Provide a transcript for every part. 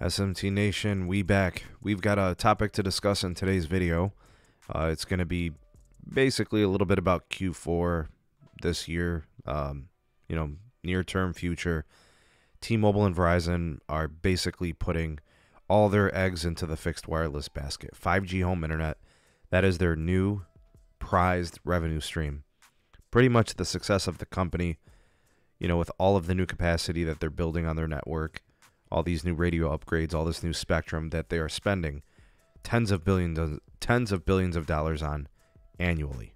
SMT Nation, we back. We've got a topic to discuss in today's video. It's going to be basically a little bit about Q4 this year, near-term future. T-Mobile and Verizon are basically putting all their eggs into the fixed wireless basket. 5G home internet, that is their new prized revenue stream. Pretty much the success of the company, with all of the new capacity that they're building on their network, all these new radio upgrades, all this new spectrum that they are spending tens of billions of dollars on annually,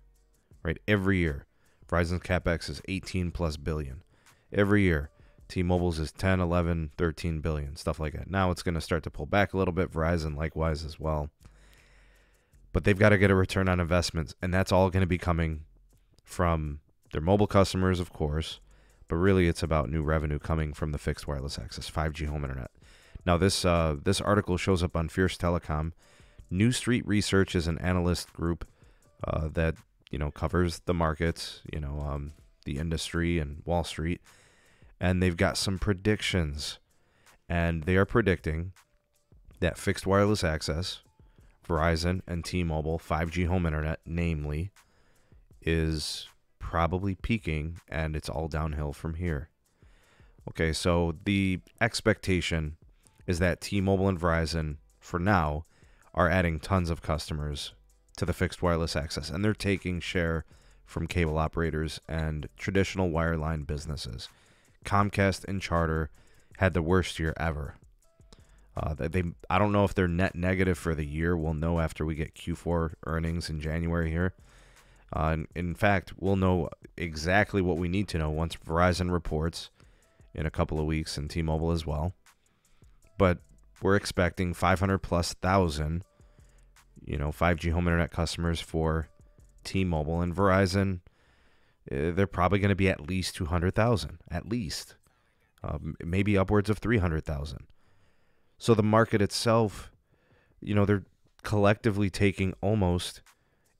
right? Every year. Verizon's CapEx is 18 plus billion. Every year. T-Mobile's is 10, 11, 13 billion, stuff like that. Now it's going to start to pull back a little bit. Verizon likewise as well. But they've got to get a return on investments, and that's all going to be coming from their mobile customers, of course, but really it's about new revenue coming from the fixed wireless access, 5G home internet. Now this article shows up on Fierce Telecom. New Street Research is an analyst group that covers the markets, the industry and Wall Street, and they've got some predictions, and they are predicting that fixed wireless access, Verizon and T-Mobile 5G home internet, namely, is probably peaking, and it's all downhill from here. Okay, so the expectation is that T-Mobile and Verizon, for now, are adding tons of customers to the fixed wireless access, and they're taking share from cable operators and traditional wireline businesses. Comcast and Charter had the worst year ever. I don't know if they're net negative for the year. We'll know after we get Q4 earnings in January here. In fact, we'll know exactly what we need to know once Verizon reports in a couple of weeks, and T-Mobile as well. But we're expecting 500 plus thousand, 5G home internet customers for T-Mobile, and Verizon. They're probably going to be at least 200,000, at least, maybe upwards of 300,000. So the market itself, they're collectively taking almost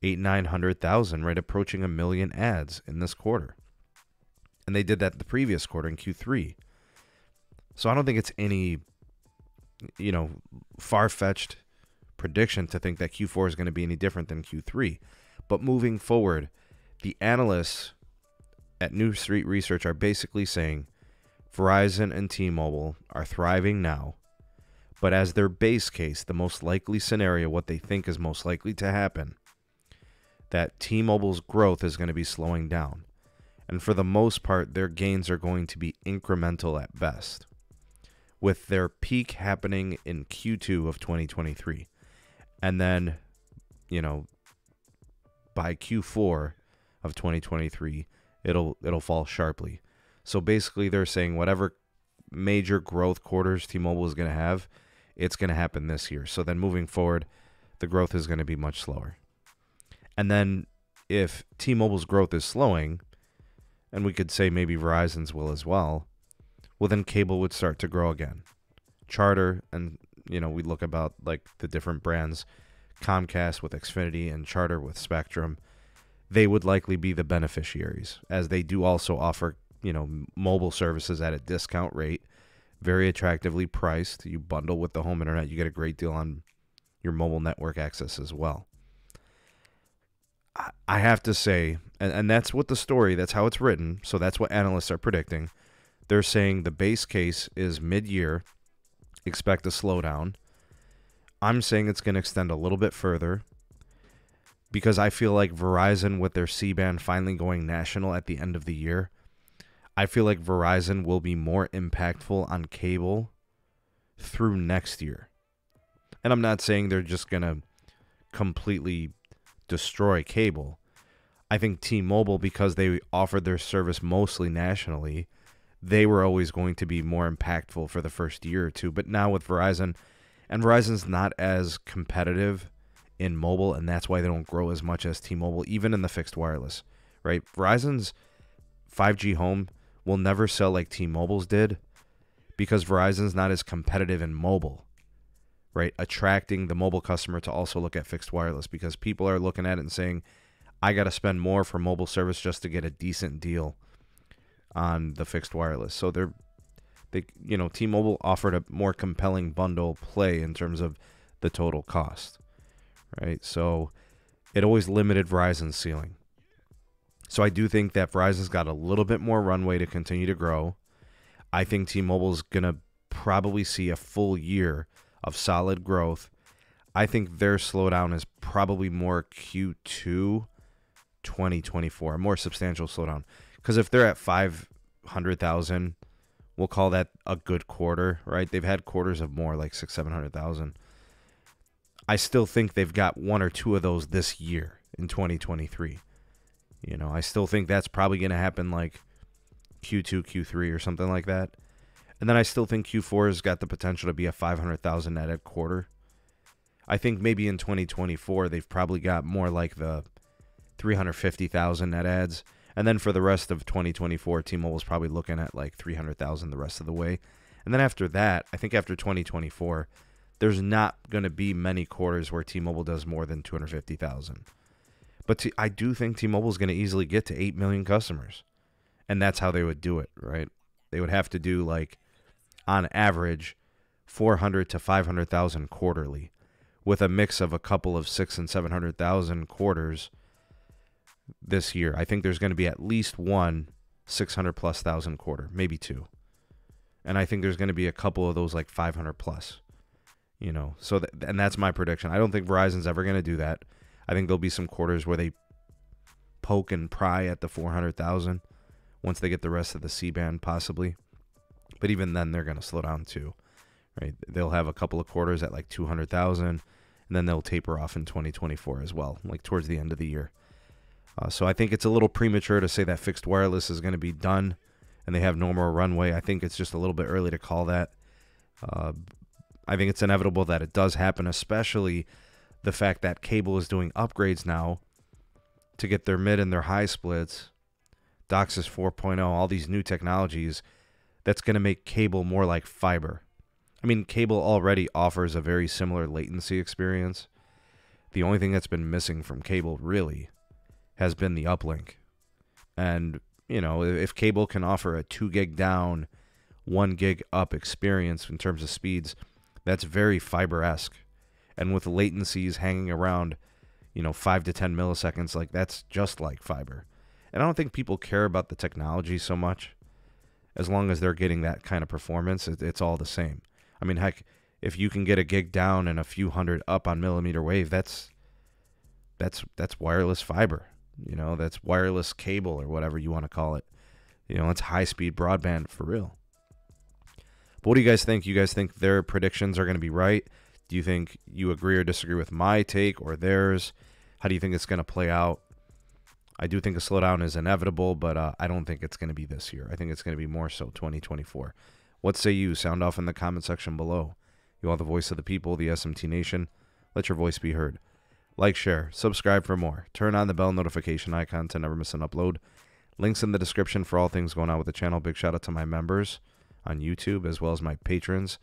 900,000, right, approaching 1 million ads in this quarter. And they did that the previous quarter in Q3. So I don't think it's any, far-fetched prediction to think that Q4 is going to be any different than Q3. But moving forward, the analysts at New Street Research are basically saying Verizon and T-Mobile are thriving now, but as their base case, the most likely scenario, what they think is most likely to happen, that T-Mobile's growth is going to be slowing down. And for the most part, their gains are going to be incremental at best, with their peak happening in Q2 of 2023. And then, by Q4 of 2023, it'll fall sharply. So basically they're saying whatever major growth quarters T-Mobile is going to have, it's going to happen this year. So then moving forward, the growth is going to be much slower. And then if T-Mobile's growth is slowing, and we could say maybe Verizon's will as well, then cable would start to grow again. Charter, and we look about like the different brands, Comcast with Xfinity and Charter with Spectrum, they would likely be the beneficiaries, as they do also offer, mobile services at a discount rate, very attractively priced. You bundle with the home internet, you get a great deal on your mobile network access as well. I have to say, and that's what that's how it's written, so that's what analysts are predicting. They're saying the base case is mid-year, expect a slowdown. I'm saying it's going to extend a little bit further, because I feel like Verizon, with their C-band finally going national at the end of the year, I feel like Verizon will be more impactful on cable through next year. And I'm not saying they're just going to completely destroy cable. I think T-Mobile, because they offered their service mostly nationally, they were always going to be more impactful for the first year or two. But now with Verizon, and Verizon's not as competitive in mobile, and that's why they don't grow as much as T-Mobile, even in the fixed wireless, right? Verizon's 5G home will never sell like T-Mobile's did, because Verizon's not as competitive in mobile, right? Attracting the mobile customer to also look at fixed wireless, because people are looking at it and saying, I got to spend more for mobile service just to get a decent deal on the fixed wireless. So they're T-Mobile offered a more compelling bundle play in terms of the total cost, right? So it always limited Verizon's ceiling. So I do think that Verizon's got a little bit more runway to continue to grow. I think T-Mobile's going to probably see a full year of solid growth. I think their slowdown is probably more Q2 2024, a more substantial slowdown. Because if they're at 500,000, we'll call that a good quarter, right? They've had quarters of more, like 600,000-700,000. I still think they've got one or two of those this year in 2023. I still think that's probably going to happen like Q2, Q3 or something like that. And then I still think Q4 has got the potential to be a 500,000 net add quarter. I think maybe in 2024 they've probably got more like the 350,000 net adds. And then for the rest of 2024, T-Mobile's probably looking at like 300,000 the rest of the way. And then after that, I think after 2024, there's not going to be many quarters where T-Mobile does more than 250,000. But I do think T-Mobile is going to easily get to 8 million customers. And that's how they would do it, right? They would have to do, like, on average, 400 to 500,000 quarterly, with a mix of a couple of 600,000 and 700,000 quarters this year. I think there's going to be at least one 600-plus thousand quarter, maybe two. And I think there's going to be a couple of those, like, 500-plus. So and that's my prediction. I don't think Verizon's ever going to do that. I think there'll be some quarters where they poke and pry at the 400,000 once they get the rest of the C-band, possibly. But even then, they're going to slow down too, right? They'll have a couple of quarters at like 200,000, and then they'll taper off in 2024 as well, like towards the end of the year. So I think it's a little premature to say that fixed wireless is going to be done and they have no more runway. I think it's just a little bit early to call that. I think it's inevitable that it does happen, especially the fact that cable is doing upgrades now to get their mid and their high splits, DOCSIS 4.0, all these new technologies, that's going to make cable more like fiber. I mean, cable already offers a very similar latency experience. The only thing that's been missing from cable, really, has been the uplink. And, if cable can offer a 2 gig down, 1 gig up experience in terms of speeds, that's very fiber-esque. And with latencies hanging around, 5 to 10 milliseconds, like that's just like fiber. And I don't think people care about the technology so much. As long as they're getting that kind of performance, it's all the same. I mean, heck, if you can get a gig down and a few hundred up on millimeter wave, that's wireless fiber. That's wireless cable or whatever you want to call it. It's high-speed broadband for real. But what do you guys think? You guys think their predictions are going to be right? Do you think you agree or disagree with my take or theirs? How do you think it's going to play out? I do think a slowdown is inevitable, but I don't think it's going to be this year. I think it's going to be more so 2024. What say you? Sound off in the comment section below. You are the voice of the people, the SMT Nation. Let your voice be heard. Like, share, subscribe for more. Turn on the bell notification icon to never miss an upload. Links in the description for all things going on with the channel. Big shout out to my members on YouTube as well as my patrons.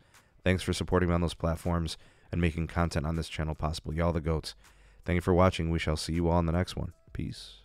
Thanks for supporting me on those platforms and making content on this channel possible. Y'all the goats. Thank you for watching. We shall see you all in the next one. Peace.